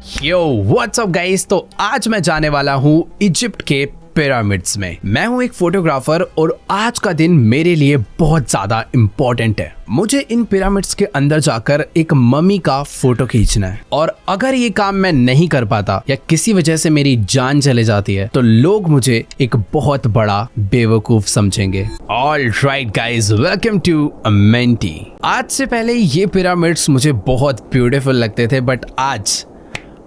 Yo what's up guys. तो आज मैं जाने वाला हूँ इजिप्ट के पिरामिड्स में। मैं हूँ एक फोटोग्राफर और आज का दिन मेरे लिए बहुत ज्यादा इम्पोर्टेंट है। मुझे इन पिरामिड्स के अंदर जाकर एक मम्मी का फोटो खींचना है और अगर ये काम मैं नहीं कर पाता या किसी वजह से मेरी जान चले जाती है तो लोग मुझे एक बहुत बड़ा बेवकूफ समझेंगे। All right guys, welcome to mentee. आज से पहले ये पिरामिड्स मुझे बहुत ब्यूटीफुल लगते थे बट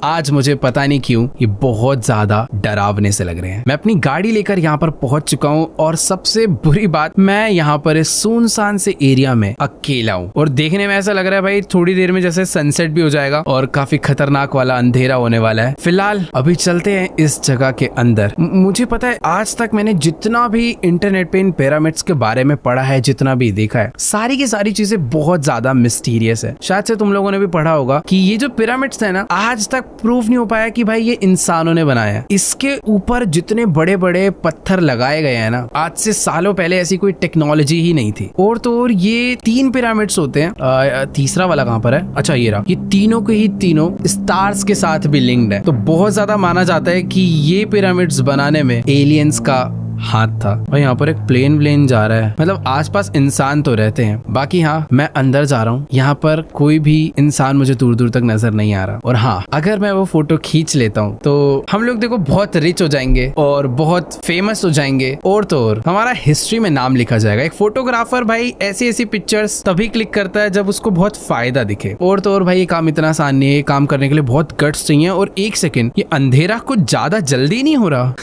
आज मुझे पता नहीं क्यों ये बहुत ज्यादा डरावने से लग रहे हैं। मैं अपनी गाड़ी लेकर यहाँ पर पहुंच चुका हूँ और सबसे बुरी बात, मैं यहाँ पर इस सुनसान से एरिया में अकेला हूँ और देखने में ऐसा लग रहा है भाई थोड़ी देर में जैसे सनसेट भी हो जाएगा और काफी खतरनाक वाला अंधेरा होने वाला है। फिलहाल अभी चलते हैं इस जगह के अंदर। मुझे पता है आज तक मैंने जितना भी इंटरनेट पे इन पिरामिड्स के बारे में पढ़ा है, जितना भी देखा है, सारी की सारी चीजें बहुत ज्यादा मिस्टीरियस है। शायद से तुम लोगों ने भी पढ़ा होगा कि ये जो पिरामिड्स है ना, आज तक प्रूफ नहीं हो पाया कि भाई ये इंसानों ने बनाया है। इसके ऊपर जितने बड़े बड़े पत्थर लगाए गए हैं ना, आज से सालों पहले ऐसी कोई टेक्नोलॉजी ही नहीं थी। और तो और ये 3 पिरामिड्स होते हैं। तीसरा वाला कहाँ पर है? अच्छा ये रहा। ये तीनों के ही तीनों स्टार्स के साथ भी लिंक्ड है। तो बहुत ज्यादा माना जाता है कि ये पिरामिड्स बनाने में एलियंस का हाथ था। और यहाँ पर एक प्लेन जा रहा है, मतलब आसपास इंसान तो रहते हैं। बाकी हाँ, मैं अंदर जा रहा हूँ। यहाँ पर कोई भी इंसान मुझे दूर दूर तक नजर नहीं आ रहा। और हाँ, अगर मैं वो फोटो खींच लेता हूँ तो हम लोग देखो बहुत रिच हो जाएंगे और बहुत फेमस हो जाएंगे और तो और हमारा हिस्ट्री में नाम लिखा जाएगा। एक फोटोग्राफर भाई ऐसी पिक्चर्स तभी क्लिक करता है जब उसको बहुत फायदा दिखे। और तो और भाई ये काम इतना आसान नहीं है। ये काम करने के लिए बहुत गट्स चाहिए। और एक सेकेंड, ये अंधेरा कुछ ज्यादा जल्दी नहीं हो रहा?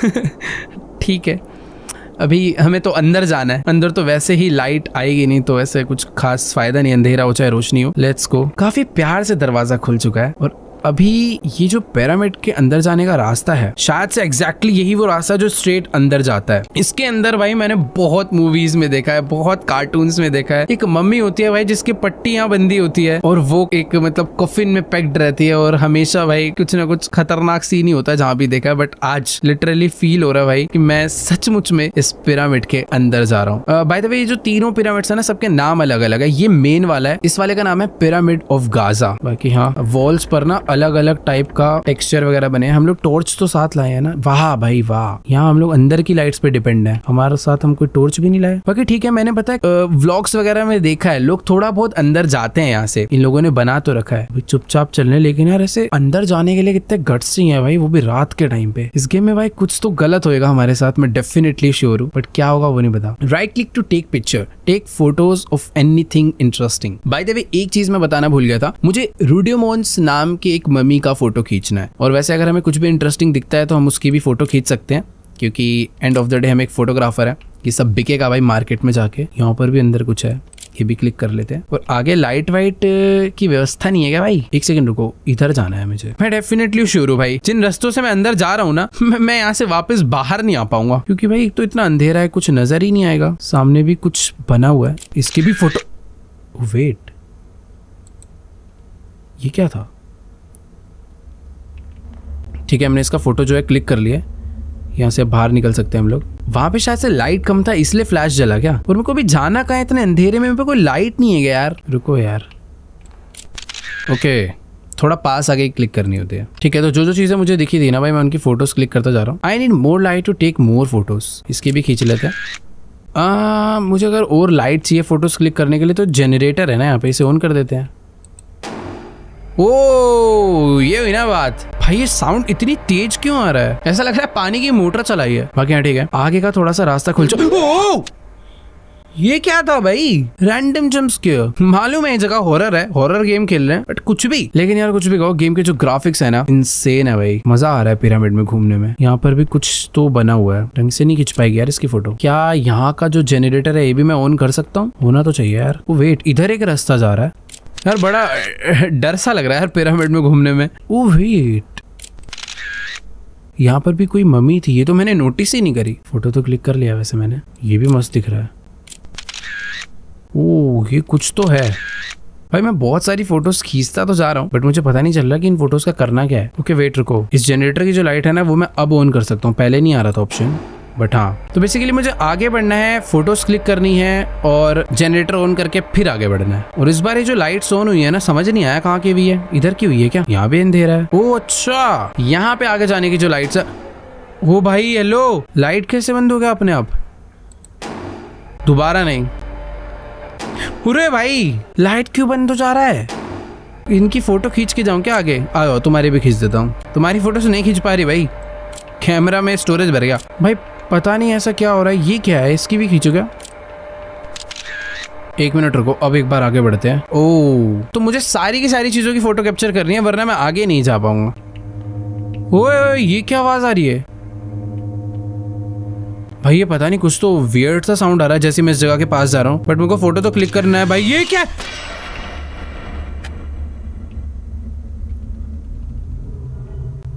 ठीक है, अभी हमें तो अंदर जाना है। अंदर तो वैसे ही लाइट आएगी नहीं, तो वैसे कुछ खास फायदा नहीं, अंधेरा हो चाहे रोशनी हो। Let's go. काफी प्यार से दरवाजा खुल चुका है और अभी ये जो पिरामिड के अंदर जाने का रास्ता है, शायद से एग्जैक्टली यही वो रास्ता जो स्ट्रेट अंदर जाता है। इसके अंदर भाई मैंने बहुत मूवीज में देखा है, बहुत कार्टून्स में देखा है। एक मम्मी होती है भाई जिसकी पट्टी यहाँ बंदी होती है और वो एक मतलब कफिन में पैक्ड रहती है और हमेशा भाई कुछ ना कुछ खतरनाक सीन ही होता है जहाँ भी देखा है। बट आज लिटरली फील हो रहा है भाई कि मैं सचमुच में इस पिरामिड के अंदर जा रहा हूँ। बाय द वे, ये जो तीनों पिरामिड्स है ना, सबके नाम अलग अलग है। ये मेन वाला है, इस वाले का नाम है पिरामिड ऑफ गाजा। बाकी हाँ, वॉल्स पर ना अलग अलग टाइप का टेक्सचर वगैरह बने हैं। हम लोग टॉर्च तो साथ लाए हैं ना। वाह भाई वाह, यहाँ हम लोग अंदर की लाइट्स पे डिपेंड है, हमारे साथ हम कोई टॉर्च भी नहीं लाए। बाकी ठीक है, मैंने पता है व्लॉग्स वगैरह में देखा है लोग थोड़ा बहुत अंदर जाते हैं। यहाँ से इन लोगों ने बना तो रखा है चुपचाप चलने, लेकिन यार ऐसे अंदर जाने के लिए कितने गट्स चाहिए भाई, वो भी रात के टाइम पे। इस गेम में भाई कुछ तो गलत होएगा हमारे साथ, मैं डेफिनेटली श्योर हूँ, बट क्या होगा वो नहीं पता। Right click to take picture, take photos of anything interesting. By the way, एक चीज मैं बताना भूल गया था, मुझे रूडियोमोन्स नाम के एक मम्मी का फोटो खींचना है। और वैसे अगर हमें कुछ भी इंटरेस्टिंग दिखता है तो हम उसकी भी फोटो खींच सकते हैं, क्योंकि एंड ऑफ द डे हम एक फोटोग्राफर है। ये सब बिकेगा भाई मार्केट में जाके। यहाँ पर भी अंदर कुछ है, ये भी क्लिक कर लेते हैं। और आगे लाइट वाइट की व्यवस्था नहीं है क्या भाई? एक सेकंड रुको, इधर जाना है मुझे। मैं डेफिनेटली श्योर हूँ भाई, जिन रास्तों से मैं अंदर जा रहा हूँ ना, मैं यहाँ से वापस बाहर नहीं आ पाऊंगा, क्योंकि भाई एक तो इतना अंधेरा है, कुछ नजर ही नहीं आएगा। सामने भी कुछ बना हुआ है, इसकी भी फोटो। वेट, ये क्या था? ठीक है, हमने इसका फोटो जो है क्लिक कर लिया। यहाँ से बाहर निकल सकते हैं हम लोग। वहां पे शायद से लाइट कम था इसलिए फ्लैश जला क्या? और मेरे को भी जाना कहाँ है इतने अंधेरे में? कोई लाइट नहीं है क्या यार? रुको यार। ओके, थोड़ा पास आगे क्लिक करनी होती है। ठीक है, तो जो चीजें मुझे दिखी थी ना भाई, मैं उनकी फोटोज क्लिक करता जा रहा हूँ। I need more light to take more photos. इसकी भी खींच लेते हैं। मुझे अगर और लाइट चाहिए फोटोज क्लिक करने के लिए तो जनरेटर है ना यहाँ पे, इसे ऑन कर देते हैं। ओ, ये हुई ना बात। भाई ये साउंड इतनी तेज क्यों आ रहा है? ऐसा लग रहा है पानी की मोटर चलाई है। बाकी हाँ ठीक है, आगे का थोड़ा सा रास्ता खुल चुका। ओ, ये क्या था भाई? Random jump scare. मालूम है ये जगह हॉरर है, हॉरर गेम खेल रहे हैं, बट कुछ भी। लेकिन यार कुछ भी कहो, गेम के जो ग्राफिक्स है ना, इनसेन है भाई। मजा आ रहा है पिरामिड में घूमने में। यहाँ पर भी कुछ तो बना हुआ है, ढंग से नहीं खींच पाएगी यार इसकी फोटो। क्या यहाँ का जो जनरेटर है ये भी मैं ऑन कर सकता हूँ? होना तो चाहिए यार। वो वेट, इधर एक रास्ता जा रहा है यार, बड़ा डर सा लग रहा है यार पिरामिड में घूमने में। ओ वेट, यहाँ पर भी कोई मम्मी थी, ये तो मैंने नोटिस ही नहीं करी। फोटो तो क्लिक कर लिया वैसे मैंने। ये भी मस्त दिख रहा है। ओह, ये कुछ तो है भाई। मैं बहुत सारी फोटोज खींचता तो जा रहा हूँ, बट मुझे पता नहीं चल रहा कि इन फोटोज का करना क्या है। ओके वेट रुको, इस जनरेटर की जो लाइट है ना वो मैं अब ऑन कर सकता हूँ, पहले नहीं आ रहा था ऑप्शन। बट हाँ, तो बेसिकली मुझे आगे बढ़ना है, फोटोज क्लिक करनी है और जनरेटर ऑन करके फिर आगे बढ़ना है। और इस बार ये जो लाइट्स ऑन हुई है ना, समझ नहीं आया कहाँ की हुई है, इधर की हुई है क्या? यहाँ भी अंधेरा है। ओ अच्छा, यहाँ पे आगे जाने की जो लाइट्स है। ओ भाई हेलो, लाइट कैसे बंद हो गया अपने आप? दोबारा नहीं। अरे भाई लाइट क्यों बंद हो जा रहा है? इनकी फोटो खींच के जाऊं क्या आगे? आओ तुम्हारी भी खींच देता हूँ। तुम्हारी फोटो से नहीं खींच पा रही भाई, कैमरा में स्टोरेज भर गया भाई। पता नहीं ऐसा क्या हो रहा है। ये क्या है, इसकी भी खींचो क्या? 1 मिनट रुको, अब एक बार आगे बढ़ते हैं। ओह, तो मुझे सारी की सारी चीजों की फोटो कैप्चर करनी है, वरना मैं आगे नहीं जा पाऊंगा। ओए ये क्या आवाज आ रही है भाई? ये पता नहीं, कुछ तो वियर्ड सा साउंड आ रहा है जैसे मैं इस जगह के पास जा रहा हूँ, बट मेरे को फोटो तो क्लिक करना है भाई। ये क्या?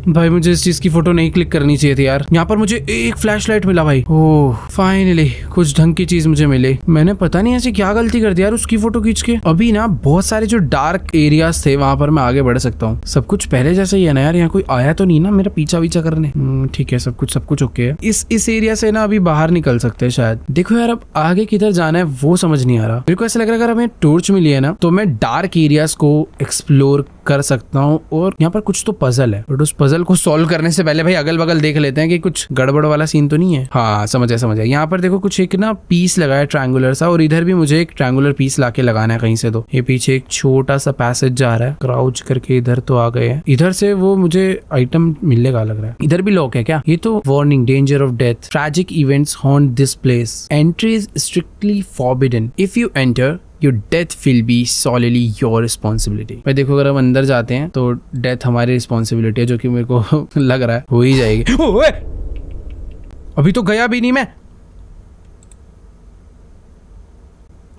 भाई मुझे इस चीज की फोटो नहीं क्लिक करनी चाहिए थी यार। यहाँ पर मुझे एक फ्लैशलाइट मिला भाई। ओह फाइनली कुछ ढंग की चीज मुझे मिली। मैंने पता नहीं ऐसी क्या गलती कर दी यार उसकी फोटो खींच के। अभी ना बहुत सारे जो डार्क एरियाज थे वहां पर मैं आगे बढ़ सकता हूँ। सब कुछ पहले जैसे ही है ना यार, यहाँ कोई आया तो नहीं ना मेरा पीछा वीछा करने? ठीक है, सब कुछ ओके है। इस एरिया से ना अभी बाहर निकल सकते हैं शायद। देखो यार अब आगे किधर जाना है वो समझ नहीं आ रहा। मेरे को ऐसा लग रहा है अगर हमें टॉर्च मिली है ना तो मैं डार्क एरियाज को एक्सप्लोर कर सकता हूँ। और यहाँ पर कुछ तो पजल है, बट उस पजल को सॉल्व करने से पहले भाई अगल बगल देख लेते हैं कि कुछ गड़बड़ वाला सीन तो नहीं है। हाँ समझ आया। यहाँ पर देखो कुछ एक ना पीस लगा है ट्रायंगुलर सा, और इधर भी मुझे एक ट्रायंगुलर पीस लाके लगाना है कहीं से। तो ये पीछे एक छोटा सा पैसेज जा रहा है, क्राउच करके इधर तो आ गए हैं। इधर से वो मुझे आइटम मिलने का लग रहा है। इधर भी लॉक है क्या? ये तो warning, danger of death, tragic events haunt this place, entry is strictly forbidden, if you enter your death will be solely your responsibility। भाई देखो अगर हम अंदर जाते हैं तो डेथ हमारी रिस्पॉन्सिबिलिटी है, जो कि मेरे को लग रहा है हो ही जाएगी। ओए! अभी तो गया भी नहीं मैं।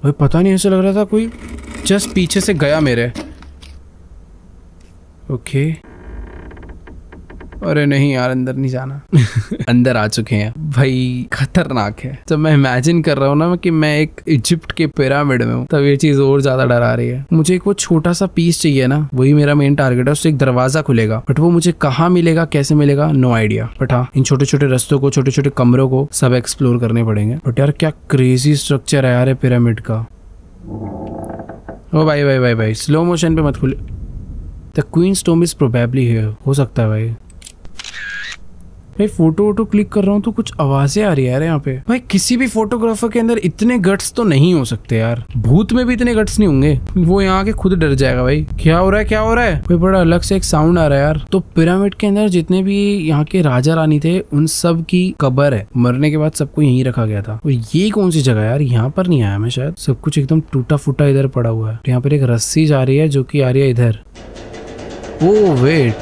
भाई पता नहीं, ऐसा लग रहा था कोई जस्ट पीछे से गया मेरे। ओके अरे नहीं यार, अंदर नहीं जाना। अंदर आ चुके हैं भाई, खतरनाक है। जब मैं इमेजिन कर रहा हूँ ना कि मैं एक इजिप्ट के पिरामिड में हूँ, तब ये चीज और ज्यादा डरा रही है। मुझे एक वो छोटा सा पीस चाहिए ना, वही मेरा मेन टारगेट है। उससे एक दरवाजा खुलेगा, बट वो मुझे कहाँ मिलेगा, कैसे मिलेगा, नो आइडिया। बट हाँ, इन छोटे छोटे रस्तों को, छोटे छोटे कमरों को सब एक्सप्लोर करने पड़ेंगे। बट यार क्या क्रेजी स्ट्रक्चर है यार पिरामिड का। ओ भाई भाई भाई भाई, स्लो मोशन पे मत खुले। The queen's tomb is probably here. हो सकता है भाई। भाई फोटो वोटो क्लिक कर रहा हूँ तो कुछ आवाजें आ रही है यार यहाँ पे। भाई किसी भी फोटोग्राफर के अंदर इतने गट्स तो नहीं हो सकते यार। भूत में भी इतने गट्स नहीं होंगे। वो यहाँ के खुद डर जाएगा भाई। क्या हो रहा है, क्या हो रहा है? भाई बड़ा अलग से एक साउंड आ रहा है यार। तो पिरामिड के अंदर जितने भी यहाँ के राजा रानी थे उन सब की कब्र है। मरने के बाद सबको यहीं रखा गया था। और ये कौन सी जगह यार? यहाँ पर नहीं आया मैं शायद। सब कुछ एकदम टूटा फूटा इधर पड़ा हुआ है। यहाँ पर एक रस्सी जा रही है जो की आ रही है इधर। ओ वेट,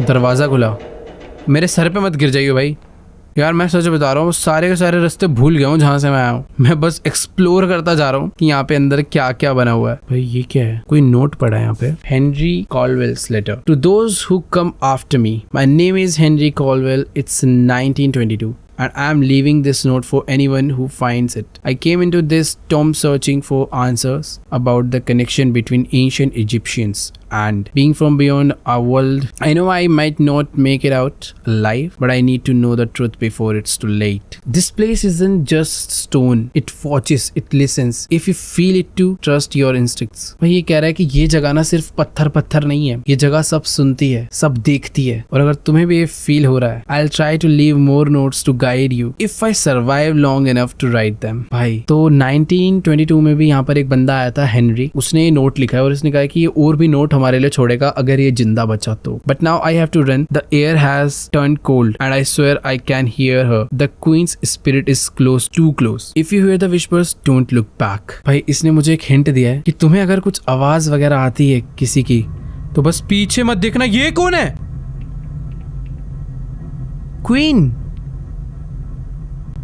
दरवाजा खुला। मेरे सर पे मत गिर जाइए भाई। यार मैं सच बता रहा हूँ, सारे के सारे रास्ते भूल गया हूँ जहाँ से मैं आया हूँ। मैं बस एक्सप्लोर करता जा रहा हूँ कि यहाँ पे अंदर क्या क्या बना हुआ है। भाई ये क्या है? कोई नोट पड़ा है यहाँ पे। Henry Colwell's letter to those who come after me, my name is Henry Colwell, it's 1922 and I am leaving this note for anyone who finds it. I came into this tomb searching for answers about the connection between ancient Egyptians and being from beyond our world. I know I might not make it out alive, but I need to know the truth before it's too late. This place isn't just stone. It watches, it listens. If you feel it too, trust your instincts. भाई ये कह रहा है कि ये जगह ना सिर्फ पत्थर पत्थर नहीं है, ये जगह सब सुनती है, सब देखती है। और अगर तुम्हें भी ये फील हो रहा है, I'll try to leave more notes to guide you if I survive long enough to write them. भाई तो 1922 में भी यहाँ पर एक बंदा आया था, हेनरी। उसने ये नोट लिखा है और उसने कहा कि ये और भी नोट हमारे लिए छोड़ेगा अगर ये जिंदा बचा तो। But now I have to run, the air has turn cold and I swear I can hear her, the queen's spirit is close, too close, if you hear the whispers don't look back. भाई इसने मुझे एक hint दिया है कि तुम्हें अगर कुछ आवाज वगैरह आती है किसी की तो बस पीछे मत देखना। ये कौन है? क्वीन।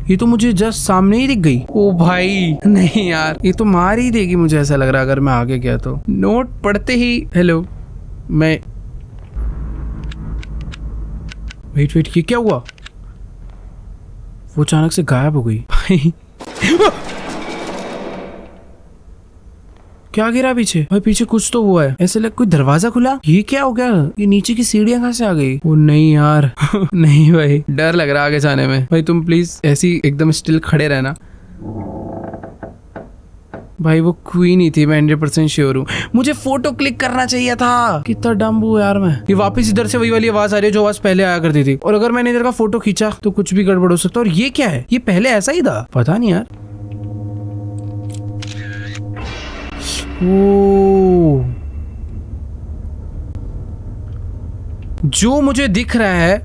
ये तो मुझे जस्ट सामने ही दिख गई। ओ भाई नहीं यार, ये तो मार ही देगी मुझे ऐसा लग रहा है अगर मैं आगे गया तो। नोट पढ़ते ही हेलो मैं वेट ये क्या हुआ? वो अचानक से गायब हो गई। भाई क्या गिरा पीछे? भाई पीछे कुछ तो हुआ है, ऐसे लग कोई दरवाजा खुला। ये क्या हो गया? ये नीचे की सीढ़ियां कहाँ से आ गई? ओ नहीं यार नहीं भाई, डर लग रहा है आगे जाने में। भाई तुम प्लीज ऐसी एकदम स्टिल खड़े रहना। भाई वो क्वीन ही थी, मैं 100% श्योर हूँ। मुझे फोटो क्लिक करना चाहिए था। कितना डम्ब हूँ यार मैं। ये वापस इधर से वही वाली आवाज आ रही है जो आवाज पहले आया करती थी, और अगर मैंने इधर का फोटो खींचा तो कुछ भी गड़बड़ हो सकता है। और ये क्या है? ये पहले ऐसा ही था? पता नहीं यार। ओ, जो मुझे दिख रहा है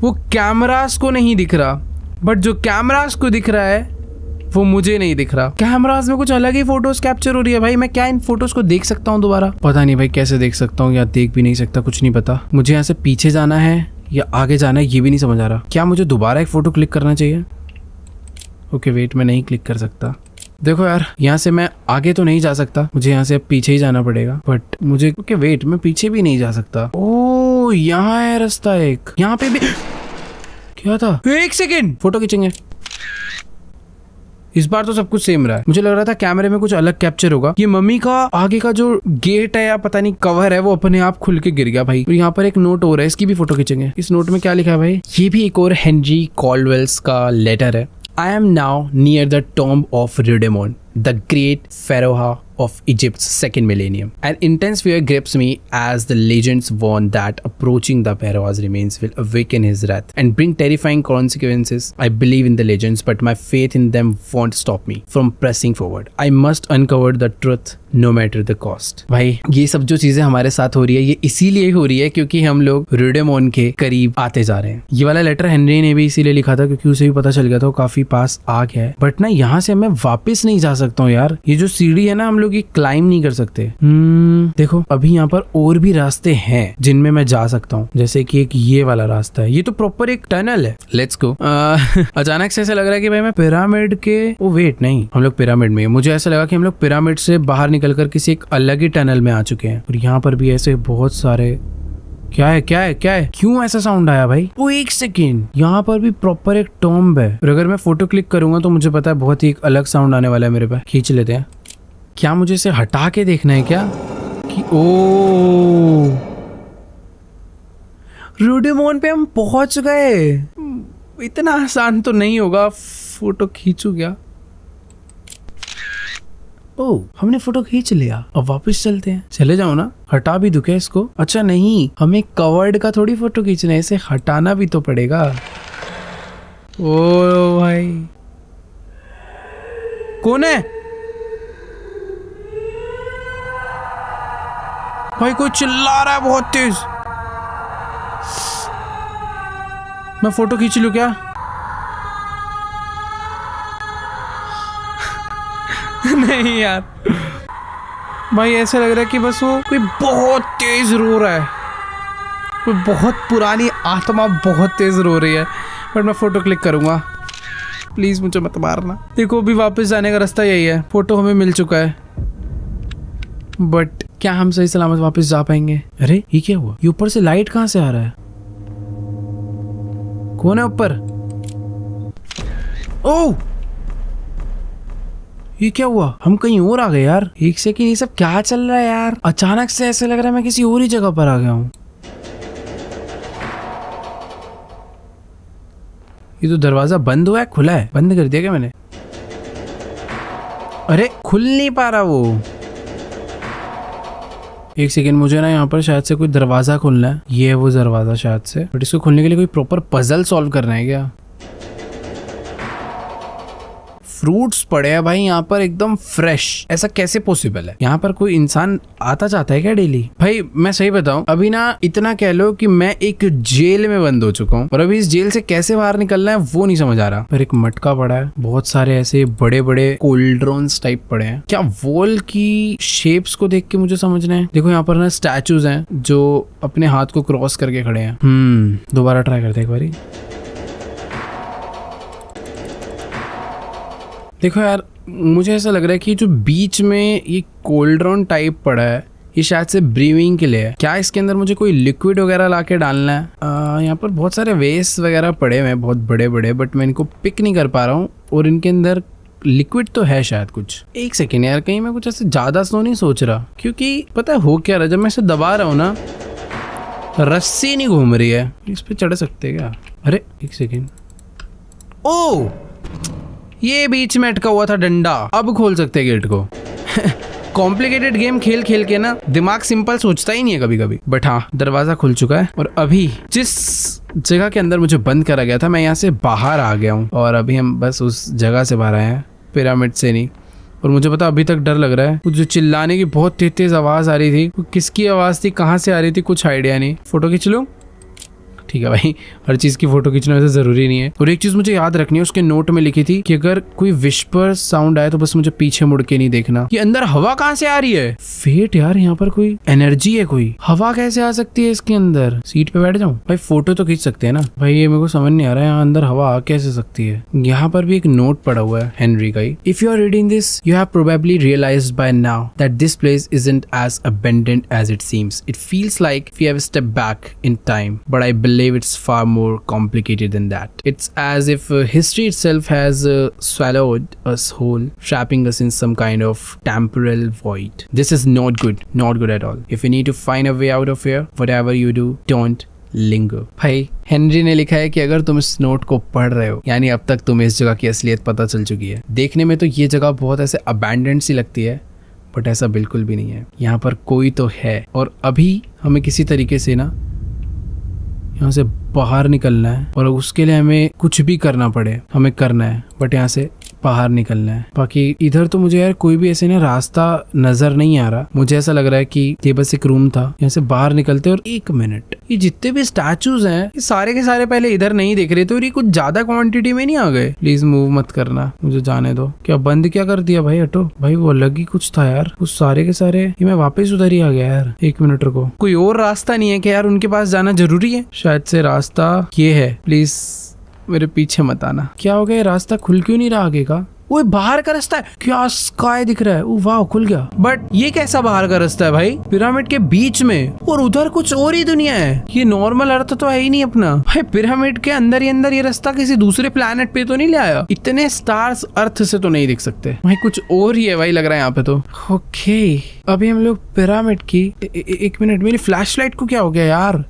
वो कैमरास को नहीं दिख रहा, बट जो कैमरास को दिख रहा है वो मुझे नहीं दिख रहा। कैमरास में कुछ अलग ही फोटोज कैप्चर हो रही है। भाई मैं क्या इन फोटोज को देख सकता हूँ दोबारा? पता नहीं भाई कैसे देख सकता हूँ या देख भी नहीं सकता, कुछ नहीं पता। मुझे यहाँ से पीछे जाना है या आगे जाना है ये भी नहीं समझ आ रहा। क्या मुझे दोबारा एक फोटो क्लिक करना चाहिए? ओके वेट, मैं नहीं क्लिक कर सकता। देखो यार, यहाँ से मैं आगे तो नहीं जा सकता, मुझे यहाँ से अब पीछे ही जाना पड़ेगा। बट मुझे ओके वेट, मैं पीछे भी नहीं जा सकता। ओ यहाँ है रास्ता एक, यहाँ पे भी क्या था? एक सेकेंड, फोटो खींचेंगे। इस बार तो सब कुछ सेम रहा है। मुझे लग रहा था कैमरे में कुछ अलग कैप्चर होगा। ये मम्मी का आगे का जो गेट है या पता नहीं कवर है वो अपने आप खुल के गिर गया भाई। और यहाँ पर एक नोट हो रहा है, इसकी भी फोटो खींचेंगे। इस नोट में क्या लिखा है भाई? ये भी एक और हेनरी कॉल्डवेल्स का लेटर है। I am now near the tomb of Rudimon, the great pharaoh of Egypt's second millennium. An intense fear grips me as the legends warn that approaching the pharaoh's remains will awaken his wrath and bring terrifying consequences. I believe in the legends, but my faith in them won't stop me from pressing forward. I must uncover the truth no matter the cost. भाई ये सब जो चीजें हमारे साथ हो रही है ये इसीलिए हो रही है क्योंकि हम लोग रुडेमोन के करीब आते जा रहे हैं। ये वाला लेटर हेनरी ने भी इसीलिए लिखा था क्योंकि उसे भी पता चल गया था वो काफी पास आ गया है। बट ना यहाँ से मैं वापस नहीं जा सकता हूँ यार। ये जो सीढ़ी है ना हम लोग ये क्लाइम नहीं कर सकते। देखो अभी यहाँ पर और भी रास्ते हैं जिनमें मैं जा सकता हूँ, जैसे कि एक ये वाला रास्ता है। ये तो प्रॉपर एक टनल है। Let's go. अचानक से ऐसा लग रहा है कि भाई मैं पिरामिड के ओ वेट नहीं, हम लोग पिरामिड में। मुझे ऐसा लगा कि हम लोग पिरामिड से बाहर निकलकर किसी एक अलग ही टनल में आ चुके हैं। और यहाँ पर भी ऐसे बहुत सारे क्या है क्या है क्या है? क्यों ऐसा साउंड आया भाई? वो एक सेकेंड, यहाँ पर भी प्रॉपर एक टॉम्ब है। और अगर मैं फोटो क्लिक करूंगा तो मुझे पता है बहुत ही एक अलग साउंड आने वाला है मेरे पास। खींच लेते हैं। क्या मुझे इसे हटा के देखना है क्या? कि ओ रुडेमोन पे हम पहुंच गए। इतना आसान तो नहीं होगा। फोटो खींचू क्या? ओ हमने फोटो खींच लिया, अब वापस चलते हैं। चले जाओ ना, हटा भी दूं क्या इसको? अच्छा नहीं, हमें कवर्ड का थोड़ी फोटो खींचना है, इसे हटाना भी तो पड़ेगा। ओ भाई कौन है? भाई कोई चिल्ला रहा है बहुत तेज। मैं फोटो खींच लूं क्या? नहीं यार भाई, ऐसा लग रहा है कि बस वो कोई बहुत तेज रो रहा है। कोई बहुत पुरानी आत्मा बहुत तेज रो रही है। बट मैं फोटो क्लिक करूंगा। प्लीज मुझे मत मारना। देखो अभी वापस जाने का रास्ता यही है। फोटो हमें मिल चुका है, बट क्या हम सही सलामत वापस जा पाएंगे? अरे ये क्या हुआ? ये ऊपर से लाइट कहाँ से आ रहा है? कौन है ऊपर? ओह ये क्या हुआ? हम कहीं और आ गए यार। एक सेकंड, ये सब क्या चल रहा है यार? अचानक से ऐसे लग रहा है मैं किसी और ही जगह पर आ गया हूँ। ये तो दरवाजा बंद हुआ है, खुला है? बंद कर दिया क्या मैंने? अरे खुल नहीं पा रहा वो। एक सेकेंड, मुझे ना यहाँ पर शायद से कोई दरवाजा खोलना है। ये है वो दरवाजा शायद से, बट इसको खोलने के लिए कोई प्रॉपर पजल सॉल्व करना है क्या? फ्रूट्स पड़े हैं भाई यहाँ पर एकदम फ्रेश। ऐसा कैसे पॉसिबल है? यहाँ पर कोई इंसान आता जाता है क्या डेली? भाई मैं सही बताऊं, अभी ना इतना कह लो कि मैं एक जेल में बंद हो चुका हूँ और अभी इस जेल से कैसे बाहर निकलना है वो नहीं समझ आ रहा। पर एक मटका पड़ा है, बहुत सारे ऐसे बड़े बड़े कोल्ड्रॉन्स टाइप पड़े हैं। क्या वॉल की शेप्स को देख के मुझे समझना है? देखो यहाँ पर ना स्टैचूज हैं जो अपने हाथ को क्रॉस करके खड़े हैं। दोबारा ट्राई करते हैं एक बारी। देखो यार, मुझे ऐसा लग रहा है कि जो बीच में ये कोल्ड्रॉन टाइप पड़ा है ये शायद से ब्रीविंग के लिए है। क्या इसके अंदर मुझे कोई लिक्विड वगैरह लाके डालना है? यहाँ पर बहुत सारे वेस्ट वगैरह पड़े हुए हैं बहुत बड़े बड़े, बट मैं इनको पिक नहीं कर पा रहा हूँ और इनके अंदर लिक्विड तो है शायद कुछ। एक सेकेंड यार, कहीं मैं कुछ ऐसे ज्यादा स्लो नहीं सोच रहा, क्योंकि पता है हो क्या रहा, जब मैं इसे दबा रहा हूँ ना रस्सी नहीं घूम रही है। इस पे चढ़ सकते क्या? अरे एक सेकेंड, ओ ये बीच में अटका हुआ था डंडा, अब खोल सकते हैं गेट को। कॉम्प्लिकेटेड गेम खेल खेल के ना दिमाग सिंपल सोचता ही नहीं है कभी कभी। बट हाँ, दरवाजा खुल चुका है और अभी जिस जगह के अंदर मुझे बंद करा गया था मैं यहाँ से बाहर आ गया हूँ और अभी हम बस उस जगह से बाहर आए हैं, पिरामिड से नहीं। और मुझे पता अभी तक डर लग रहा है, कुछ जो चिल्लाने की बहुत तेज तेज आवाज आ रही थी, किसकी आवाज थी, कहाँ से आ रही थी, कुछ आइडिया नहीं। फोटो खींच लूं? ठीक है भाई, हर चीज की फोटो खींचना वैसे जरूरी नहीं है। और एक चीज मुझे याद रखनी है, उसके नोट में लिखी थी कि अगर कोई विस्पर साउंड आए तो बस मुझे पीछे मुड़ के नहीं देखना। ये अंदर हवा कहाँ से आ रही है? फेट यार, यहाँ पर कोई एनर्जी है, कोई हवा कैसे आ सकती है इसके अंदर? सीट पे बैठ जाऊं? भाई फोटो तो खींच सकते हैं ना भाई, ये मेरे को समझ नहीं आ रहा है यहाँ अंदर हवा आ कैसे सकती है। यहाँ पर भी एक नोट पड़ा हुआ है हेनरी का ही। If you are reading this you have probably realised by now that this place isn't as abundant as it seems. It feels like we have stepped back in time, but I believe it's far more complicated than that. It's as if history itself has swallowed us whole, trapping us in some kind of temporal void. This is not good, not good at all. If you need to find a way out of here, whatever you do, don't linger. भाई Henry ने लिखा है कि अगर तुम इस note को पढ़ रहे हो, यानी अब तक तुम्हें इस जगह की असलियत पता चल चुकी है। देखने में तो ये जगह बहुत ऐसे अबैंडन्ड सी लगती है, बट ऐसा बिल्कुल भी नहीं है। यहाँ पर कोई तो है और अभी हमें किसी तरीके से ना यहाँ से बाहर निकलना है और उसके लिए हमें कुछ भी करना पड़े हमें करना है, बट यहाँ से बाहर निकलना है। बाकी इधर तो मुझे यार कोई भी ऐसे ना रास्ता नजर नहीं आ रहा। मुझे ऐसा लग रहा है कि ये बस एक रूम था, यहाँ से बाहर निकलते। और एक मिनट, ये जितने भी स्टैचूज हैं ये सारे के सारे पहले इधर नहीं दिख रहे थे और ये कुछ ज्यादा क्वांटिटी में नहीं आ गए। प्लीज मूव मत करना, मुझे जाने दो। क्या बंद क्या कर दिया भाई? हटो भाई, वो अलग ही कुछ था यार, उस सारे के सारे। ये मैं वापस उधर ही आ गया यार। एक मिनट रुको, कोई और रास्ता नहीं है क्या यार? उनके पास जाना जरूरी है? शायद से रास्ता ये है। प्लीज मेरे पीछे मत आना। क्या हो गया, रास्ता खुल क्यों नहीं रहा आगे का? वो बाहर का रास्ता है क्या? स्काई दिख रहा है, ओ वाह खुल गया। बट ये कैसा बाहर का रास्ता है भाई? पिरामिड के बीच में और उधर कुछ और ही दुनिया है। ये नॉर्मल अर्थ तो है ही नहीं अपना भाई। पिरामिड के अंदर ही अंदर ये रास्ता किसी दूसरे प्लेनेट पे तो नहीं ले आया? इतने स्टार्स अर्थ से तो नहीं दिख सकते भाई, कुछ और ही है भाई लग रहा है यहाँ पे तो। ओके अभी हम लोग पिरामिड की एक मिनट, मेरी फ्लैश लाइट को क्या हो गया यार?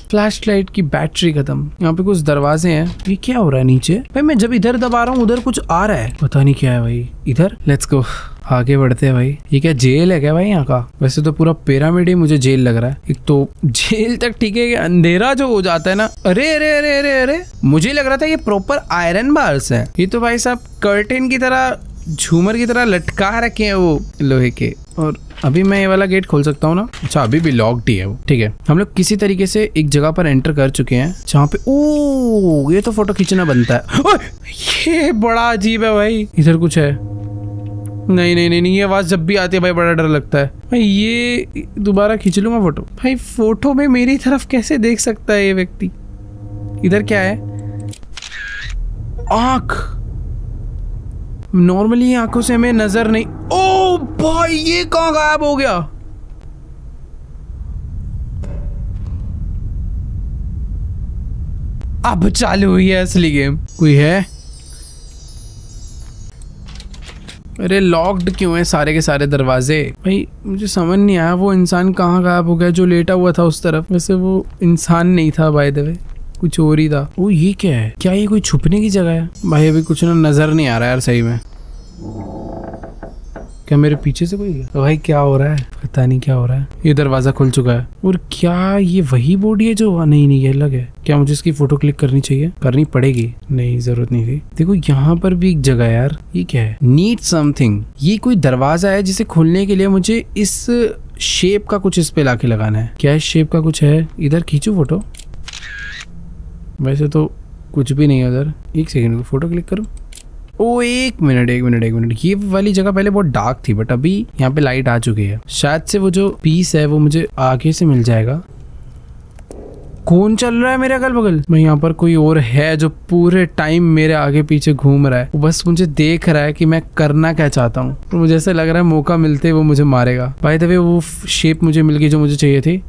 फ्लैश लाइट की बैटरी खत्म। यहाँ पे कुछ दरवाजे हैं, ये क्या हो रहा है नीचे? भाई मैं जब इधर दबा रहा हूँ उधर कुछ आ रहा है, पता नहीं क्या है भाई। इधर लेट्स गो, आगे बढ़ते हैं भाई। ये क्या जेल है क्या भाई यहाँ का? वैसे तो पूरा पिरामिड ही मुझे जेल लग रहा है। एक तो जेल तक ठीक है, अंधेरा जो हो जाता है ना, अरे अरे अरे अरे अरे, मुझे लग रहा था ये प्रॉपर आयरन बार्स है। ये तो भाई साहब कर्टेन की तरह, झूमर की तरह लटका रखे हैं वो लोहे के। और अभी मैं ये वाला गेट खोल सकता हूँ ना? अच्छा अभी भी लॉक्ड ही है वो। ठीक है, हम लोग किसी तरीके से एक जगह पर एंटर कर चुके हैं जहाँ पे ओ ये तो फोटो खींचना बनता है। ये बड़ा अजीब है भाई, इधर कुछ है। नहीं नहीं नहीं नहीं, ये आवाज जब भी आती है भाई बड़ा डर लगता है भाई। ये दोबारा खींच लूंगा फोटो। भाई फोटो में मेरी तरफ कैसे देख सकता है ये व्यक्ति? इधर क्या है? आंख। नॉर्मली आंखों से हमें नजर नहीं। ओ भाई ये कहां गायब हो गया? अब चालू हुई है असली गेम। कोई है? अरे लॉक्ड क्यों है सारे के सारे दरवाजे? भाई मुझे समझ नहीं आया वो इंसान कहाँ गायब हो गया जो लेटा हुआ था उस तरफ। वैसे वो इंसान नहीं था बाय द वे, कुछ और ही था। ओ ये क्या है? क्या ये कोई छुपने की जगह है? भाई अभी कुछ ना नजर नहीं आ रहा यार सही में। क्या मेरे पीछे से कोई है? तो भाई क्या हो रहा है? पता नहीं क्या हो रहा है। ये दरवाजा खुल चुका है। और क्या ये वही बॉडी है जो? नहीं नहीं ये अलग है। क्या मुझे इसकी फोटो क्लिक करनी चाहिए? करनी पड़ेगी? नहीं जरूरत नहीं थी। देखो यहाँ पर भी एक जगह है यार। ये क्या है? Need something. ये कोई दरवाजा है जिसे खोलने के लिए मुझे इस शेप का कुछ इस पे लाके लगाना है। क्या इस शेप का कुछ है? इधर खींचू फोटो? वैसे तो कुछ भी नहीं है उधर। एक सेकेंड, फोटो क्लिक करूँ? ओ एक मिनट एक मिनट एक मिनट, ये वाली जगह पहले बहुत डार्क थी बट अभी यहाँ पे लाइट आ चुकी है। शायद से वो जो पीस है वो मुझे आगे से मिल जाएगा। कौन चल रहा है मेरे अगल बगल? मैं यहाँ पर कोई और है जो पूरे टाइम मेरे आगे पीछे घूम रहा है। वो बस मुझे देख रहा है कि मैं करना क्या चाहता हूँ। तो मुझे ऐसा लग रहा है मौका मिलते वो मुझे मारेगा। बाय द वे वो शेप मुझे मिल गई जो मुझे चाहिए थी।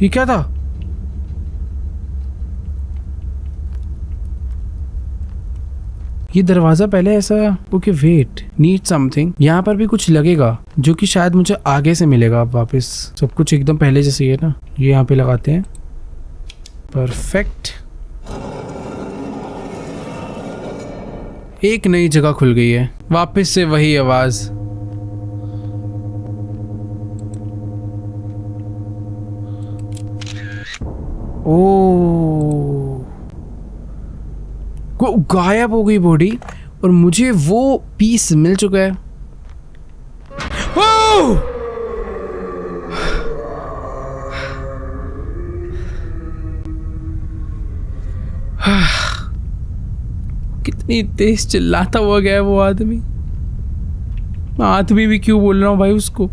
ये क्या था? ये दरवाजा पहले ऐसा, ओके वेट, नीड समथिंग। यहाँ पर भी कुछ लगेगा जो कि शायद मुझे आगे से मिलेगा अब वापस। सब कुछ एकदम पहले जैसे ही है ना। ये यहाँ पे लगाते हैं, परफेक्ट। एक नई जगह खुल गई है, वापस से वही आवाज। ओ, गायब हो गई बॉडी और मुझे वो पीस मिल चुका है। ओ! कितनी तेज चिल्लाता हुआ गया वो आदमी। आदमी भी क्यों बोल रहा हूँ भाई उसको।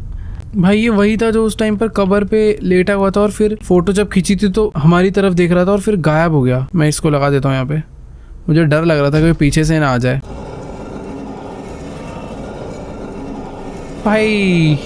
भाई ये वही था जो उस टाइम पर कबर पे लेटा हुआ था और फिर फोटो जब खींची थी तो हमारी तरफ देख रहा था और फिर गायब हो गया। मैं इसको लगा देता हूँ यहाँ पे। मुझे डर लग रहा था कि पीछे से ना आ जाए। भाई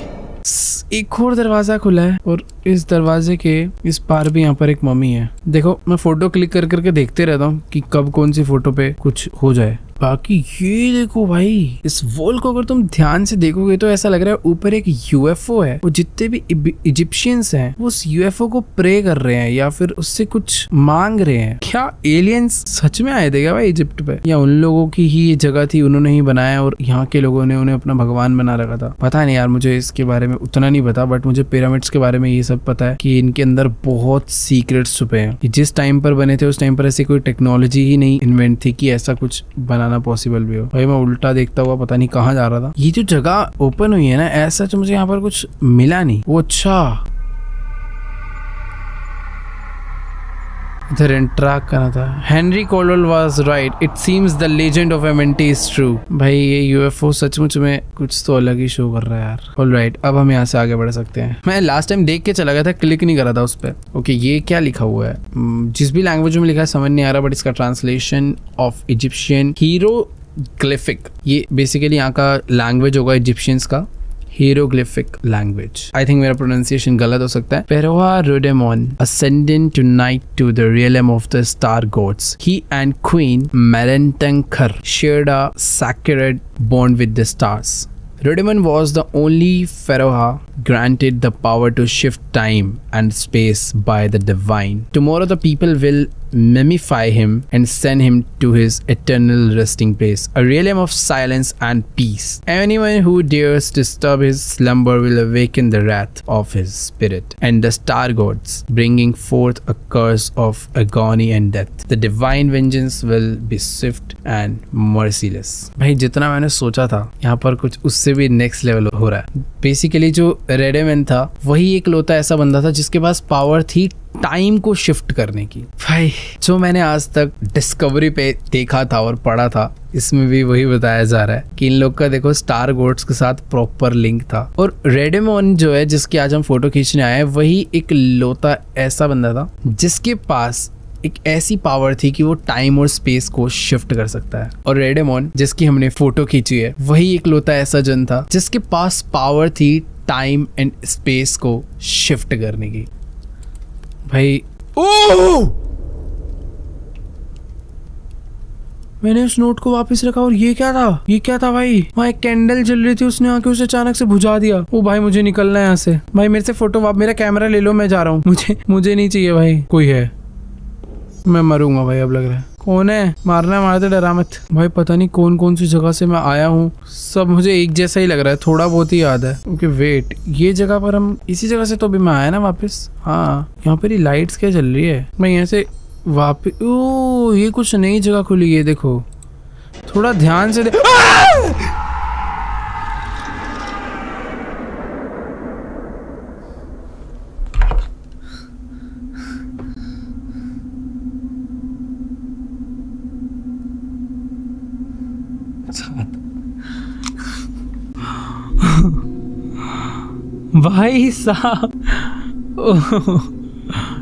एक और दरवाजा खुला है और इस दरवाजे के इस पार भी यहाँ पर एक मम्मी है। देखो मैं फोटो क्लिक कर करके देखते रहता हूँ कि कब कौन सी फोटो पे कुछ हो जाए। बाकी ये देखो भाई, इस वॉल को अगर तुम ध्यान से देखोगे तो ऐसा लग रहा है ऊपर एक यूएफओ है। वो जितने भी इजिप्शियंस हैं वो उस यूएफओ को प्रे कर रहे हैं या फिर उससे कुछ मांग रहे हैं। क्या एलियंस सच में आए थे क्या भाई इजिप्ट पे, या उन लोगों की ही ये जगह थी, उन्होंने ही बनाया और यहाँ के लोगों ने उन्हें अपना भगवान बना रखा था। पता नहीं यार, मुझे इसके बारे में उतना नहीं पता, बट मुझे पिरामिड्स के बारे में ये सब पता है कि इनके अंदर बहुत सीक्रेट्स छुपे हैं। कि जिस टाइम पर बने थे उस टाइम पर ऐसी कोई टेक्नोलॉजी ही नहीं इन्वेंट थी कि ऐसा कुछ बनाना पॉसिबल भी हो। भाई मैं उल्टा देखता हुआ पता नहीं कहाँ जा रहा था। ये जो जगह ओपन हुई है ना, ऐसा तो मुझे यहाँ पर कुछ मिला नहीं। वो अच्छा इधर इंटरैक्ट करना था। Henry Colwell was right, it seems the legend of MNT is true. भाई ये यूएफओ सचमुच में कुछ तो अलग ही शो कर रहा है यार। ऑलराइट, अब हम यहाँ से आगे बढ़ सकते हैं। मैं लास्ट टाइम देख के चला गया था, क्लिक नहीं करा था उस पर। ओके ये क्या लिखा हुआ है, जिस भी लैंग्वेज में लिखा है समझ नहीं आ रहा, बट इसका ट्रांसलेशन ऑफ इजिप्शियन हीरोग्लिफिक, ये बेसिकली यहाँ का लैंग्वेज होगा इजिप्शियंस का, hieroglyphic language. I think मेरा pronunciation गलत हो सकता है। Pharaoh Rhodemon ascending tonight to the realm of the star gods. He and Queen Merentenkar shared a sacred bond with the stars. Rhodemon was the only pharaoh granted the power to shift time and space by the divine. Tomorrow the people will mummify him and send him to his eternal resting place, a realm of silence and peace. Anyone who dares disturb his slumber will awaken the wrath of his spirit and the star gods, bringing forth a curse of agony and death. The divine vengeance will be swift and merciless. भाई जितना मैंने सोचा था यहाँ पर कुछ उससे भी नेक्स्ट लेवल हो रहा है। बेसिकली जो रेडेमन था वही एक लौता ऐसा बंदा था जिसके पास पावर थी टाइम को शिफ्ट करने की। भाई जो मैंने आज तक डिस्कवरी पे देखा था और पढ़ा था, इसमें भी वही बताया जा रहा है कि इन लोग का देखो स्टार गोड्स के साथ प्रॉपर लिंक था। और रेडेमोन जो है जिसकी आज हम फोटो खींचने आए हैं, वही एक लौता ऐसा बंदा था जिसके पास एक ऐसी पावर थी कि वो टाइम और स्पेस को शिफ्ट कर सकता है। और रेडेमोन जिसकी हमने फोटो खींची है, वही एक लौता ऐसा जन था जिसके पास पावर थी टाइम एंड स्पेस को शिफ्ट करने की। भाई ओह, मैंने उस नोट को वापस रखा और ये क्या था, ये क्या था भाई? वहाँ एक कैंडल जल रही थी, उसने आके उसे अचानक से बुझा दिया। ओ भाई मुझे निकलना है यहाँ से। भाई मेरे से फोटो, मेरा कैमरा ले लो, मैं जा रहा हूँ। मुझे नहीं चाहिए भाई। कोई है, मैं मरूंगा भाई। अब लग रहा है कौन है, मारना है मारते, डरा मत भाई। पता नहीं कौन कौन सी जगह से मैं आया हूँ, सब मुझे एक जैसा ही लग रहा है, थोड़ा बहुत ही याद है। ओके वेट, ये जगह पर हम इसी जगह से तो अभी मैं आया ना वापस। हाँ यहाँ पर ही लाइट्स क्या चल रही है। मैं यहाँ से वापस, ओ ये कुछ नई जगह खुली है, देखो थोड़ा ध्यान से भाई साहब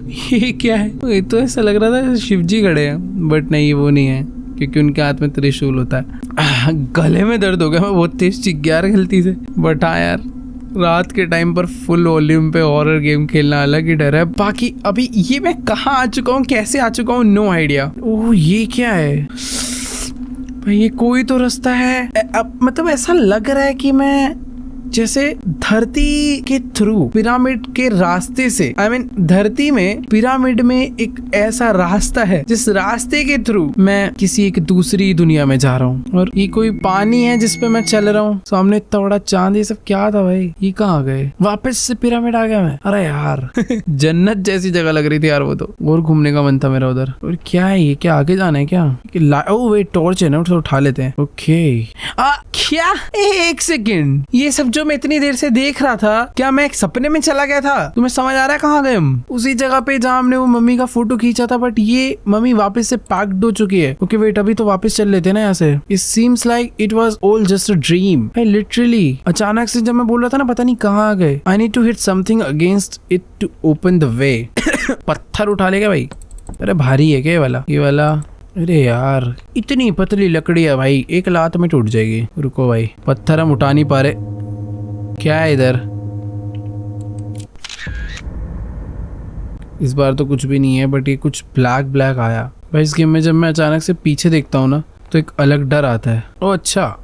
ये क्या है? ये तो ऐसा लग रहा था शिव जी खड़े हैं, बट नहीं वो नहीं है क्योंकि उनके हाथ में त्रिशूल होता है। गले में दर्द हो गया, मैं बहुत तेज चिक गया गलती से। बट हाँ यार, रात के टाइम पर फुल वॉल्यूम पे हॉरर गेम खेलना अलग ही डर है। बाकी अभी ये मैं कहाँ आ चुका हूँ, कैसे आ चुका हूँ, नो आइडिया। ओह ये क्या है? भाई ये कोई तो रास्ता है। अब मतलब ऐसा लग रहा है कि मैं जैसे धरती के थ्रू पिरामिड के रास्ते से धरती में पिरामिड में एक ऐसा रास्ता है जिस रास्ते के थ्रू मैं किसी एक दूसरी दुनिया में जा रहा हूँ। और ये कोई पानी है जिसपे मैं चल रहा हूँ, सामने इतना बड़ा चांद, ये सब क्या था भाई? ये कहाँ आ गए? वापस से पिरामिड आ गया मैं। अरे यार जन्नत जैसी जगह लग रही थी यार वो तो। और घूमने का मन था मेरा उधर। और क्या है ये? क्या आगे जाना है क्या? ओ वे टॉर्च है ना, तो उठा लेते हैं। ओके क्या? एक सेकेंड, ये सब जो मैं इतनी देर से देख रहा था, क्या मैं एक सपने में चला गया था? तुम्हें समझ आ रहा है कहाँ गए हम? उसी जगह पे जहाँ हमने वो मम्मी का फोटो खींचा था, बट ये मम्मी वापस से पैक्ड हो चुकी है। ओके वेट, अभी तो वापस चल लेते हैं ना यहाँ से। It seems like it was all just a dream. Literally अचानक से जब मैं बोल रहा था ना, पता नहीं कहाँ आ गए। I need to hit something against it to open the way. पत्थर उठा लेगा भाई? अरे भारी है क्या ये वाला? अरे यार इतनी पतली लकड़ी है भाई, एक लात में टूट जाएगी। रुको भाई, पत्थर हम उठा नहीं पा रहे। क्या है इधर? इस बार तो कुछ भी नहीं है, बट ये कुछ ब्लैक ब्लैक आया भाई। इस गेम में जब मैं अचानक से पीछे देखता हूँ ना, तो एक अलग डर आता है। ओ अच्छा,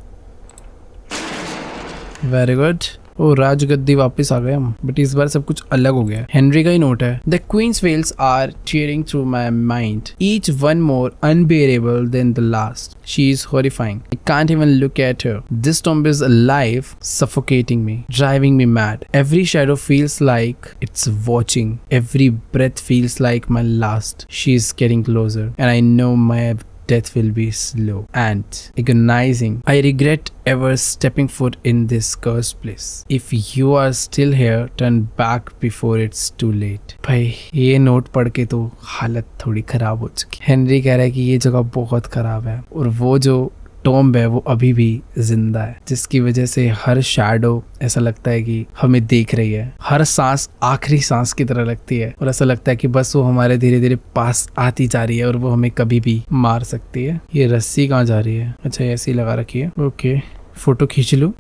वेरी गुड। ओ राजगद्दी वापस आ गए हम, बट इस बार सब कुछ अलग हो गया है। हेनरी का ही नोट है। The queen's wells are cheering through my mind, each one more unbearable than the last. She is horrifying. I can't even look at her. This tomb is alive, suffocating me, driving me mad. Every shadow feels like it's watching. Every breath feels like my last. She is getting closer, and I know my death will be slow and agonizing. I regret ever stepping foot in this cursed place. If you are still here, turn back before it's too late. भाई ये note पढ़ के तो हालत थोड़ी खराब हो चुकी। हेनरी कह रहा है कि ये जगह बहुत खराब है और वो जो टॉम्ब है वो अभी भी जिंदा है, जिसकी वजह से हर शैडो ऐसा लगता है कि हमें देख रही है। हर सांस आखिरी सांस की तरह लगती है और ऐसा लगता है कि बस वो हमारे धीरे धीरे पास आती जा रही है और वो हमें कभी भी मार सकती है। ये रस्सी कहाँ जा रही है? अच्छा ऐसी लगा रखी है। ओके फोटो खींच लूं,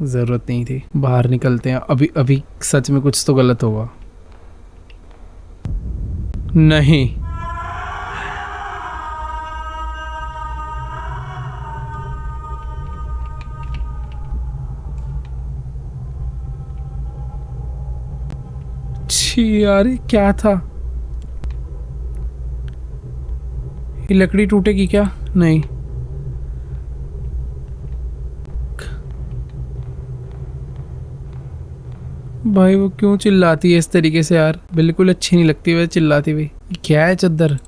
जरूरत नहीं थी। बाहर निकलते हैं। अभी सच में कुछ तो गलत होगा। नहीं, यार क्या था? ये लकड़ी टूटेगी क्या? नहीं। भाई वो क्यों चिल्लाती है इस तरीके से यार? बिल्कुल अच्छी नहीं लगती वैसे चिल्लाती हुई। क्या है चद्दर?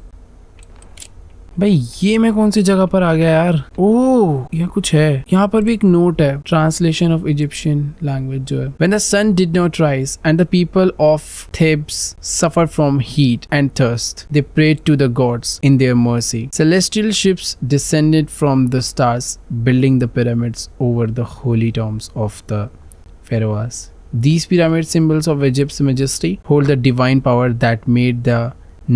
भाई ये मैं कौन सी जगह पर आ गया यार? ओह यह कुछ है। यहाँ पर भी एक नोट है, ट्रांसलेशन ऑफ इजिप्शियन लैंग्वेज जो है। When the sun did not rise and the people of Thebes suffered from heat and thirst, they prayed to the gods in their mercy. Celestial ships descended from the stars, building the pyramids over the holy tombs of the pharaohs. These pyramid symbols of Egypt's majesty hold the divine power that made the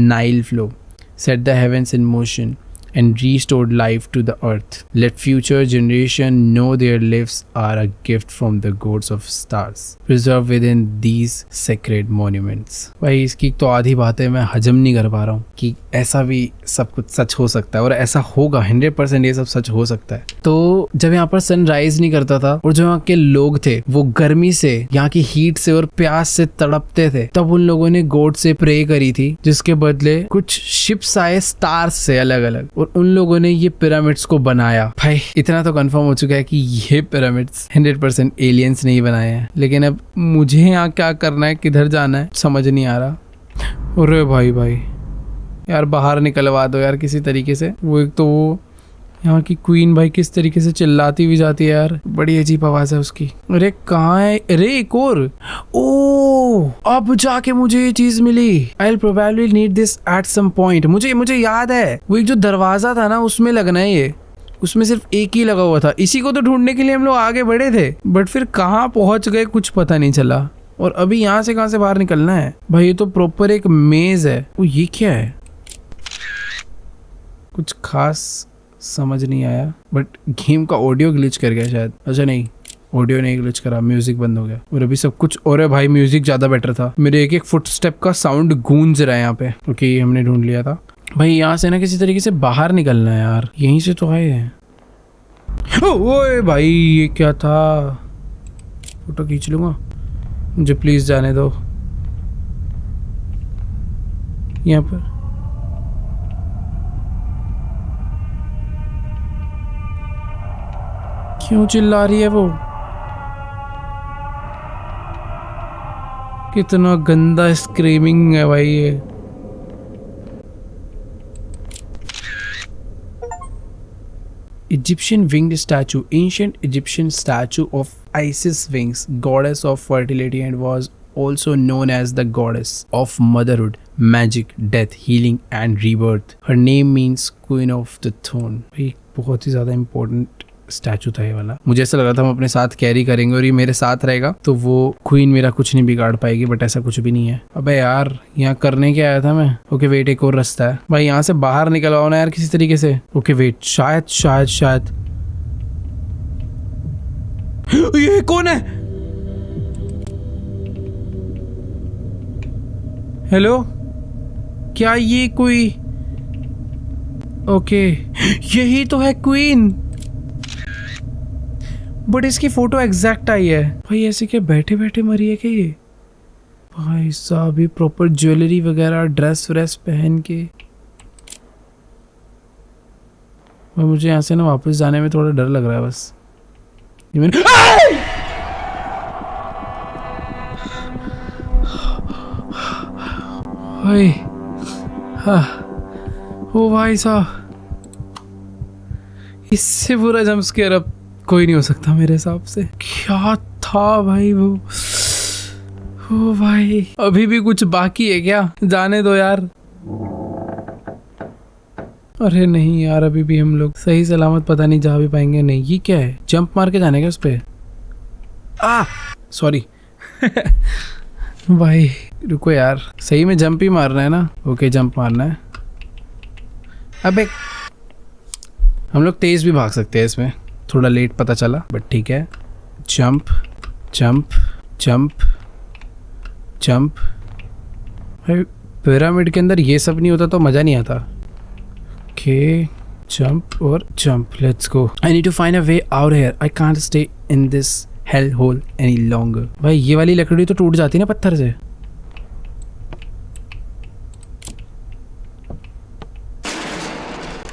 Nile flow, set the heavens in motion, and restored life to the earth. Let future generation know their lives are a gift from the gods of stars, preserved within these sacred monuments. भाई इसकी तो आधी बातें मैं हजम नहीं कर पा रहा हूँ कि ऐसा भी सब कुछ सच हो सकता है और ऐसा होगा 100% ये सब सच हो सकता है। तो जब यहाँ पर सनराइज नहीं करता था और जो यहाँ के लोग थे वो गर्मी से, यहाँ की हीट से और प्यास से तड़पते थे, तब उन लोगों ने गॉड से प्रे करी थी, जिसके बदले कुछ शिप्स आए स्टार्स से अलग अलग और उन लोगों ने ये पिरामिड्स को बनाया। भाई इतना तो कंफर्म हो चुका है कि ये पिरामिड्स 100% एलियंस नहीं बनाए हैं। लेकिन अब मुझे यहाँ क्या करना है, किधर जाना है, समझ नहीं आ रहा। अरे भाई यार बाहर निकलवा दो यार किसी तरीके से। वो एक तो वो यहाँ की क्वीन भाई किस तरीके से चिल्लाती हुई जाती है यार, बड़ी अजीब आवाज है उसकी। अरे कहाँ है? अरे एक और। ओ अब जाके मुझे ये चीज मिली। I will probably need this at some point. मुझे याद है वो एक जो दरवाजा था ना उसमें लगना है ये, उसमें सिर्फ एक ही लगा हुआ था। इसी को तो ढूंढने के लिए हम लोग आगे बढ़े थे, बट फिर कहाँ पहुंच गए कुछ पता नहीं चला। और अभी यहाँ से कहाँ से बाहर निकलना है? भाई ये तो प्रॉपर एक मेज है। वो ये क्या है? कुछ खास समझ नहीं आया, बट गेम का ऑडियो ग्लिच कर गया शायद। अच्छा नहीं, ऑडियो नहीं ग्लिच करा, म्यूजिक बंद हो गया और अभी सब कुछ। और भाई म्यूजिक ज्यादा बेटर था। मेरे एक एक फुटस्टेप का साउंड गूंज रहा है यहाँ पे। ओके हमने ढूंढ लिया था। भाई यहाँ से ना किसी तरीके से बाहर निकलना है यार, यहीं से तो आए हैं। ओए भाई ये क्या था? फोटो खींच लूंगा, मुझे प्लीज जाने दो। यहाँ पर क्यों चिल्ला रही है वो? कितना गंदा स्क्रीमिंग है भाई ये। Egyptian winged statue, ancient Egyptian statue of Isis wings, goddess of fertility, and was also known as the goddess of motherhood, magic, death, healing, and rebirth. Her name means Queen of the Throne. भाई बहुत ही ज़्यादा important statue था ये वाला। मुझे ऐसा लग रहा था हम अपने साथ कैरी करेंगे और ये मेरे साथ रहेगा तो वो क्वीन मेरा कुछ नहीं बिगाड़ पाएगी, बट ऐसा कुछ भी नहीं है। अबे यार यहाँ करने क्या आया था मैं? ओके वेट, एक और रास्ता है भाई, यहाँ से बाहर निकलवाओ ना यार किसी तरीके से। ओके वेट, शायद शायद शायद ये कौन है? हेलो, क्या ये कोई? ओके यही तो है क्वीन, बट इसकी फोटो एग्जैक्ट आई है भाई। ऐसे क्या बैठे बैठे मरी है क्या ये? भाई साहब ये प्रॉपर ज्वेलरी वगैरह ड्रेस व्रेस पहन के। भाई मुझे यहाँ से ना वापस जाने में थोड़ा डर लग रहा है बस। ये मैंने भाई हाँ, ओ भाई साहब इससे बुरा जंप स्केयर अब कोई नहीं हो सकता मेरे हिसाब से। क्या था भाई वो? ओ भाई अभी भी कुछ बाकी है क्या? जाने दो यार। अरे नहीं यार, अभी भी हम लोग सही सलामत पता नहीं जा भी पाएंगे नहीं। ये क्या है? जंप मार के जाने का उस पे? सॉरी भाई रुको यार, सही में जंप ही मारना है ना? ओके जंप मारना है। अबे हम लोग तेज भी भाग सकते हैं इसमें, थोड़ा लेट पता चला बट ठीक है। Jump jump jump jump. भाई पिरामिड के अंदर ये सब नहीं होता तो मज़ा नहीं आता। ओके जंप और jump, let's go. I need to find a way out here, I can't stay in this hell hole any longer. भाई ये वाली लकड़ी तो टूट जाती है ना पत्थर से।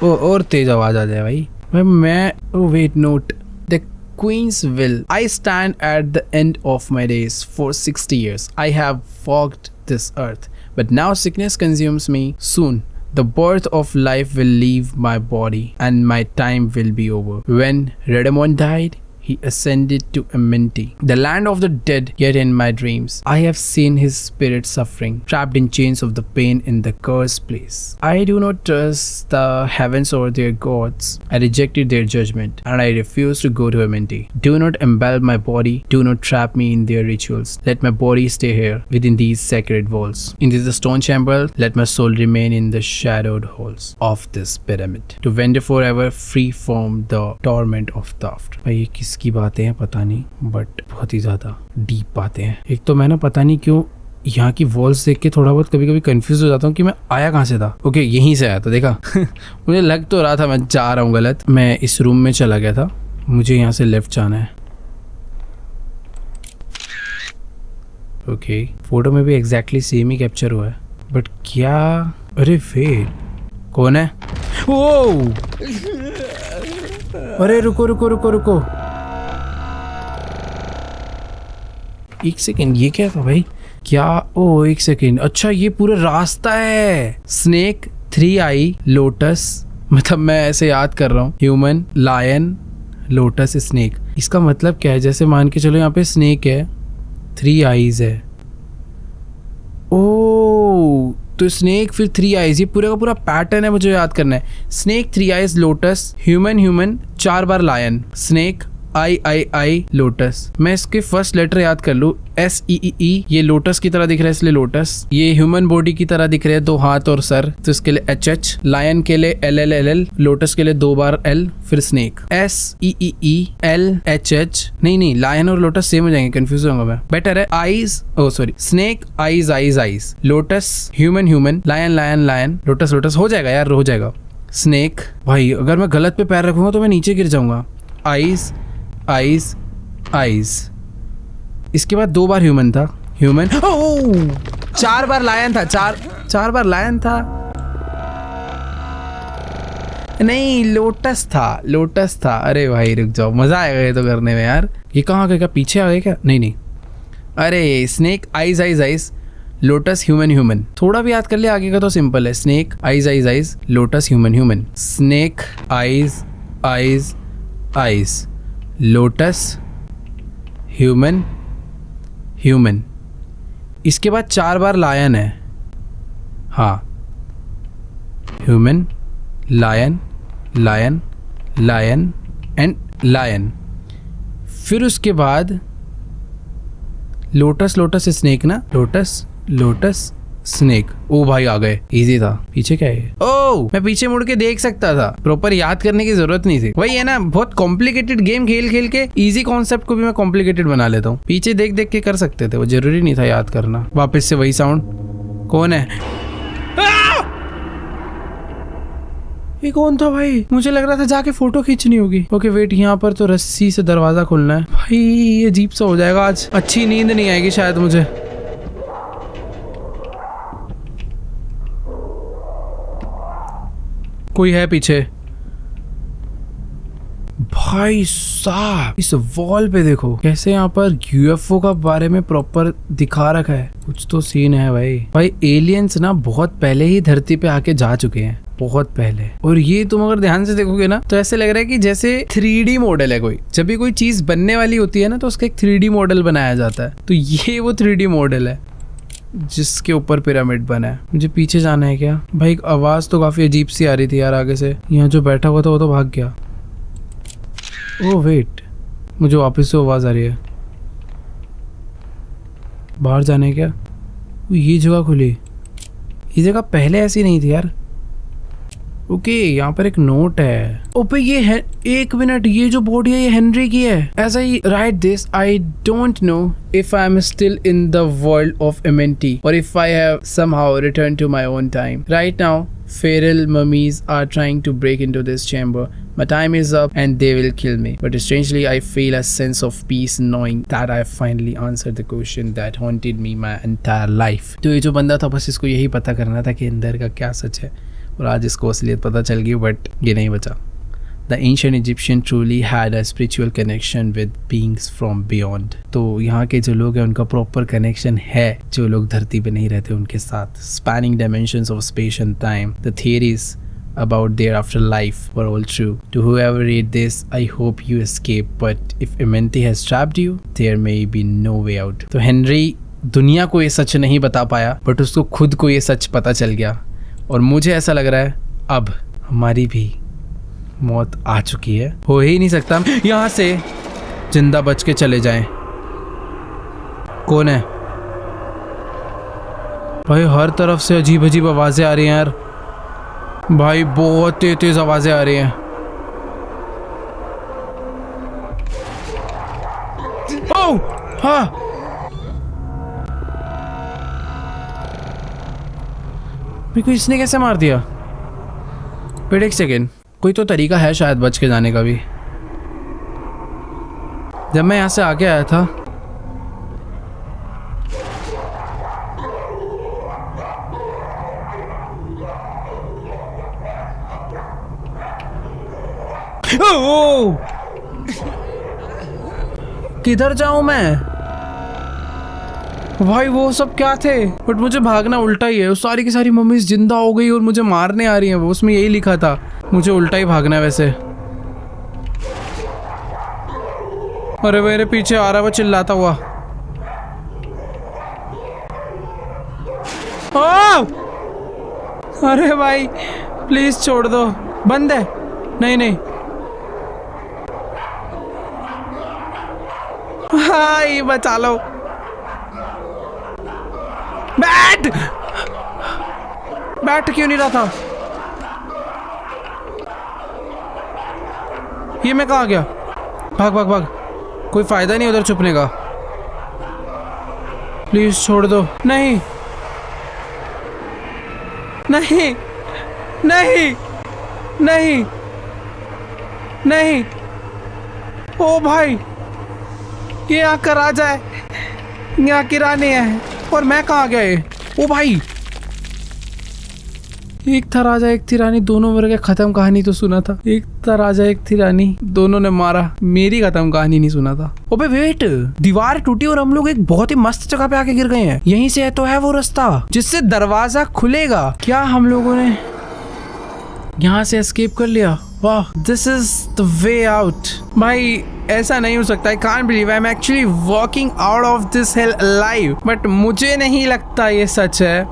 ओ और तेज आवाज आ जाए भाई। मैं wait note the Queen's will. I stand at the end of my days. For 60 years I have walked this earth, but now sickness consumes me. Soon the birth of life will leave my body and my time will be over. When Redemon died, he ascended to Amenti, the land of the dead. Yet in my dreams I have seen his spirit suffering, trapped in chains of the pain in the cursed place. I do not trust the heavens or their gods. I rejected their judgment and I refuse to go to Amenti. Do not embellish my body, do not trap me in their rituals. Let my body stay here within these sacred walls. In this stone chamber, let my soul remain in the shadowed halls of this pyramid, to wander forever free from the torment of the after. भाई किस की बातें हैं पता नहीं, but बहुत ही ज़्यादा deep बातें हैं। एक तो मैं ना पता नहीं क्यों यहाँ की वॉल्स देख के थोड़ा बहुत कभी कभी कंफ्यूज हो जाता हूँ कि मैं आया कहाँ से था। ओके यहीं से आया था, देखा मुझे लग तो रहा था मैं जा रहा हूँ गलत। मैं इस रूम में चला गया था, मुझे यहाँ से लेफ्ट जाना है। ओके फोटो में भी एग्जैक्टली सेम ही कैप्चर हुआ है, बट क्या? अरे वेट, कौन है? ओ अरे रुको रुको रुको रुको, एक सेकेंड, ये क्या था भाई? क्या? ओ एक सेकेंड, अच्छा ये पूरा रास्ता है। स्नेक, 3 आई, लोटस, मतलब मैं ऐसे याद कर रहा हूँ, ह्यूमन, लायन, लोटस, स्नेक। इसका मतलब क्या है? जैसे मान के चलो यहाँ पे स्नेक है, 3 आईज है। ओ तो स्नेक फिर 3 आईज, ये पूरा का पूरा पैटर्न है, मुझे याद करना है। Snake, 3 eyes, lotus, human, human, 4 बार लायन, स्नेक, आई लोटस। मैं इसके फर्स्ट लेटर याद कर लूँ, SEEE। ये लोटस की तरह दिख रहा है इसलिए लोटस। ये ह्यूमन बॉडी की तरह दिख रहे हैं, 2 हाथ और सर, तो इसके लिए HH। लायन के लिए LLLL, लोटस के लिए 2 बार L, फिर स्नेक SEEE LHH। नहीं लायन और लोटस सेम हो जाएंगे, कंफ्यूज होऊंगा मैं। बेटर है eyes, oh sorry, snake, eyes eyes eyes, lotus, human human, lion lion lion, lotus lotus. हो जाएगा यार, हो जाएगा। स्नेक, भाई अगर मैं गलत पे पैर रखूंगा तो मैं नीचे गिर जाऊंगा। Eyes eyes eyes. इसके बाद 2 बार ह्यूमन था, ह्यूमन। 4 बार लायन था, चार बार लायन था, नहीं लोटस था। अरे भाई रुक जाओ, मजा आएगा ये तो करने में यार। ये कहाँ गए, क्या पीछे आ गए क्या? नहीं, अरे snake eyes eyes eyes, lotus human. थोड़ा भी याद कर लिया, आगे का तो सिंपल है। Snake eyes eyes eyes, lotus human. Snake eyes eyes eyes, lotus human. इसके बाद 4 बार लायन है। हाँ, ह्यूमन, लायन एंड लायन। फिर उसके बाद लोटस स्नेक ना, लोटस स्नेक। ओ भाई आ गए, इजी था। पीछे क्या है? ओ मैं पीछे मुड़ के देख सकता था, प्रॉपर याद करने की जरूरत नहीं थी। वही है ना, बहुत कॉम्प्लिकेटेड गेम खेल के इजी कॉन्सेप्ट को भी मैं कॉम्प्लिकेटेड बना लेता हूँ। पीछे देख के कर सकते थे, वो जरूरी नहीं था याद करना। वापस से वही साउंड। कौन है? ये कौन था भाई? मुझे लग रहा था जाके फोटो खींचनी होगी। ओके वेट, यहाँ पर तो रस्सी से दरवाजा खोलना है। भाई ये अजीब सा हो जाएगा आज, अच्छी नींद नहीं आएगी शायद मुझे। कोई है पीछे? भाई साहब इस वॉल पे देखो कैसे यहाँ पर यूएफओ का बारे में प्रॉपर दिखा रखा है। कुछ तो सीन है भाई एलियंस ना बहुत पहले ही धरती पे आके जा चुके हैं, बहुत पहले। और ये तुम अगर ध्यान से देखोगे ना तो ऐसे लग रहा है कि जैसे 3D मॉडल है। कोई जब भी कोई चीज बनने वाली होती है ना तो उसका एक 3D मॉडल बनाया जाता है। तो ये वो 3D मॉडल है जिसके ऊपर पिरामिड बना है। मुझे पीछे जाना है क्या? भाई एक आवाज तो काफी अजीब सी आ रही थी यार आगे से। यहाँ जो बैठा हुआ था वो तो भाग गया। ओह वेट, मुझे वापस से आवाज आ रही है। बाहर जाना है क्या? ये जगह खुली, ये जगह पहले ऐसी नहीं थी यार। ओके यहाँ पर एक नोट है। ओपे ये है, 1 मिनट, ये जो बॉडी है ये हेनरी की है। ऐसा ही write this, I don't know if I am still in the world of MNT or if I have somehow returned to my own time. Right now, feral mummies are trying to break into this chamber. My time is up and they will kill me. But strangely, I feel a sense of peace knowing that I finally answered the question that haunted me my entire life. तो ये जो बंदा था बस इसको यही पता करना था कि अंदर का क्या सच है, और आज इसको असलियत पता चल गई, बट ये नहीं बचा। The ancient Egyptian truly had a spiritual connection with beings from beyond. तो यहाँ के जो लोग हैं उनका प्रॉपर कनेक्शन है जो लोग धरती पे नहीं रहते उनके साथ। Spanning dimensions of space and time. The theories about their afterlife were all true. To whoever read this, I hope you escape. But if Amenti has trapped you, there may be no way out. तो Henry दुनिया को ये सच नहीं बता पाया, but उसको खुद को ये सच पता चल गया। और मुझे ऐसा लग रहा है अब हमारी भी मौत आ चुकी है। हो ही नहीं सकता यहाँ से जिंदा बच के चले जाएं। कौन है भाई? हर तरफ से अजीब अजीब आवाजें आ रही हैं यार भाई, बहुत तेज तेज आवाजें आ रही हैं। ओह हाँ, मेरे को इसने कैसे मार दिया? वेट एक सेकेंड, कोई तो तरीका है शायद बच के जाने का भी। जब मैं यहाँ से आगे आया था किधर जाऊं मैं भाई? वो सब क्या थे? बट मुझे भागना उल्टा ही है। सारी की सारी मम्मीज जिंदा हो गई और मुझे मारने आ रही हैं। वो उसमें यही लिखा था, मुझे उल्टा ही भागना है वैसे। अरे मेरे पीछे आ रहा है वो चिल्लाता हुआ। अरे भाई प्लीज छोड़ दो, बंद है। नहीं हाय बचा लो। बैठ क्यों नहीं रहा था? ये मैं कहाँ गया? भाग, कोई फायदा नहीं उधर छुपने का। प्लीज छोड़ दो। नहीं ओ भाई, ये यहाँ का राजा है, यहाँ की रानी है, और मैं कहाँ गए? ओ भाई, एक था राजा एक थी रानी, दोनों मर गए। खत्म कहानी तो सुना था। एक था राजा एक थी रानी, दोनों ने मारा। मेरी खत्म कहानी नहीं सुना था। ओबे वेट, दीवार टूटी और हम लोग एक बहुत ही मस्त जगह पे आके गिर गए हैं। यहीं से तो है वो रास्ता जिससे दरवाजा खुलेगा। क्या हम लोगों ने यहाँ से एस्केप कर लिया? वाह, this is the way out. भाई ऐसा नहीं हो सकता। I can't believe I am actually walking out of this hello alive. But मुझे नहीं लगता ये सच है।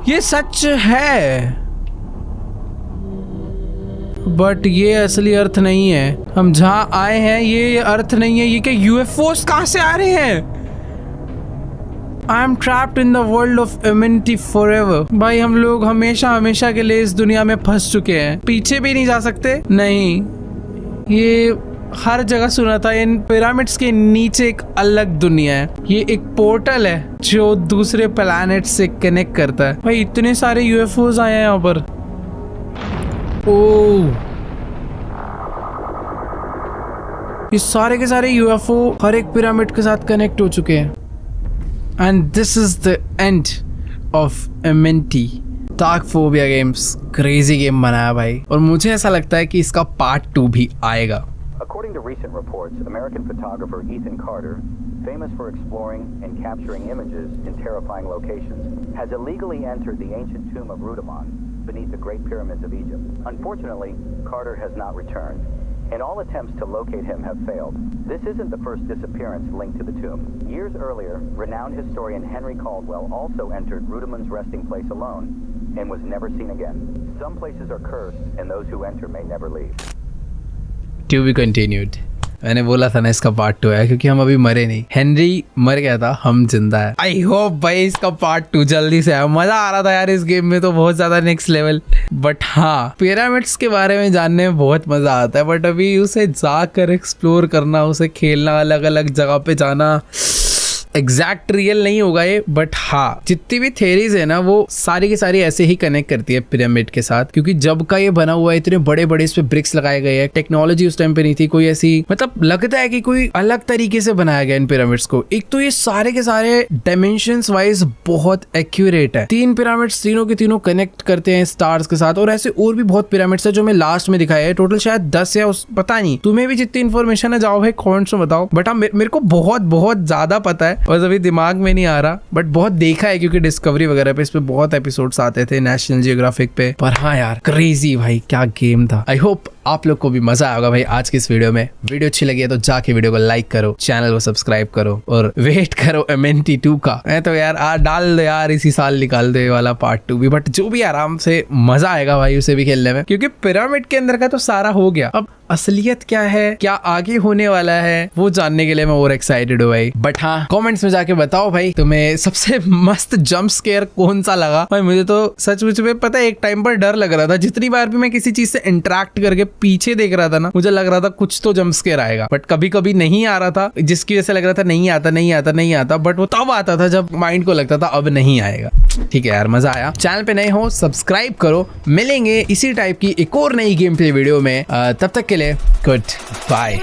ये सच है, बट ये असली अर्थ नहीं है। हम जहाँ आए हैं ये अर्थ नहीं है। ये क्या यूएफओस कहाँ से आ रहे हैं? I am trapped in the world of immunity forever. भाई हम लोग हमेशा हमेशा के लिए इस दुनिया में फंस चुके हैं। पीछे भी नहीं जा सकते। नहीं, ये हर जगह सुना था। इन पिरामिड्स के नीचे एक अलग दुनिया है। ये एक पोर्टल है जो दूसरे प्लैनेट से कनेक्ट करता है। भाई इतने सारे यूएफओस आए हैं यहाँ पर। ओह, ये सारे के सारे यूएफओ हर एक पिरामिड के साथ कनेक्ट हो चुके हैं। And this is the end of Amenti. Dark phobia games crazy game बनाया भाई, और मुझे ऐसा लगता है कि इसका पार्ट 2 भी आएगा। According to recent reports, American photographer Ethan Carter, famous for exploring and capturing images in terrifying locations, has illegally entered the ancient tomb of Rudimon beneath the Great Pyramids of Egypt. Unfortunately, Carter has not returned, and all attempts to locate him have failed. This isn't the first disappearance linked to the tomb. Years earlier, renowned historian Henry Caldwell also entered Rudimon's resting place alone and was never seen again. Some places are cursed, and those who enter may never leave. To be continued। मैंने बोला था ना इसका part 2 है, क्योंकि हम अभी मरे नहीं। हेनरी मर गया था, हम जिंदा है। आई होप भाई इसका पार्ट 2 जल्दी से आया। मजा आ रहा था यार इस गेम में तो बहुत ज्यादा, नेक्स्ट लेवल। बट हाँ, पिरामिड्स के बारे में जानने में बहुत मजा आता है, बट अभी उसे जाकर एक्सप्लोर करना, उसे खेलना, अलग अलग जगह पे जाना, एग्जैक्ट रियल नहीं होगा ये। बट हाँ, जितनी भी थेरीज है ना वो सारी की सारी ऐसे ही कनेक्ट करती है पिरामिड के साथ, क्योंकि जब का ये बना हुआ है, इतने बड़े बड़े इस पे ब्रिक्स लगाए गए हैं। टेक्नोलॉजी उस टाइम पे नहीं थी कोई ऐसी, मतलब लगता है कि कोई अलग तरीके से बनाया गया इन पिरामिड्स को। एक तो ये सारे के सारे डायमेंशंस वाइज बहुत एक्यूरेट है। 3 पिरामिड्स तीनों के तीनों कनेक्ट करते हैं स्टार्स के साथ, और ऐसे और भी बहुत पिरामिड्स है जो मैं लास्ट में दिखाया है। टोटल शायद 10 या पता नहीं। तुम्हें भी जितनी इन्फॉर्मेशन है जाओ भाई कमेंट्स में बताओ। बट हाँ, मेरे को बहुत बहुत ज्यादा पता है, बस अभी दिमाग में नहीं आ रहा। बट बहुत देखा है क्योंकि डिस्कवरी वगैरह पे इस पे बहुत एपिसोड्स आते थे, नेशनल जियोग्राफिक पे। पर हाँ यार, क्रेजी भाई, क्या गेम था। आई होप आप लोग को भी मजा आएगा भाई आज की इस वीडियो में। वीडियो अच्छी लगी है तो जाके वीडियो को लाइक करो, चैनल को सब्सक्राइब करो, और वेट करो एमेंटी 2 का। मैं तो यार डाल दे यार, इसी साल निकाल दे वाला पार्ट 2 भी। बट जो भी आराम से मजा आएगा भाई उसे भी खेलने में, क्योंकि पिरामिड के अंदर का तो सारा हो गया। अब असलियत क्या है, क्या आगे होने वाला है, वो जानने के लिए मैं और एक्साइटेड हूँ भाई। बट हाँ, कमेंट्स में जाके बताओ भाई तुम्हें सबसे मस्त जंप स्केयर कौन सा लगा। भाई मुझे तो सचमुच में पता है, एक टाइम पर डर लग रहा था। जितनी बार भी मैं किसी चीज से इंटरेक्ट करके पीछे देख रहा था ना, मुझे लग रहा था कुछ तो जंप स्केयर आएगा। बट कभी कभी नहीं आ रहा था, जिसकी वजह से लग रहा था नहीं आता नहीं आता नहीं आता। बट वो तब आता था जब माइंड को लगता था अब नहीं आएगा। ठीक है यार, मजा आया। चैनल पे नए हो सब्सक्राइब करो। मिलेंगे इसी टाइप की एक और नई गेम प्ले वीडियो में। तब तक के लिए गुड बाय।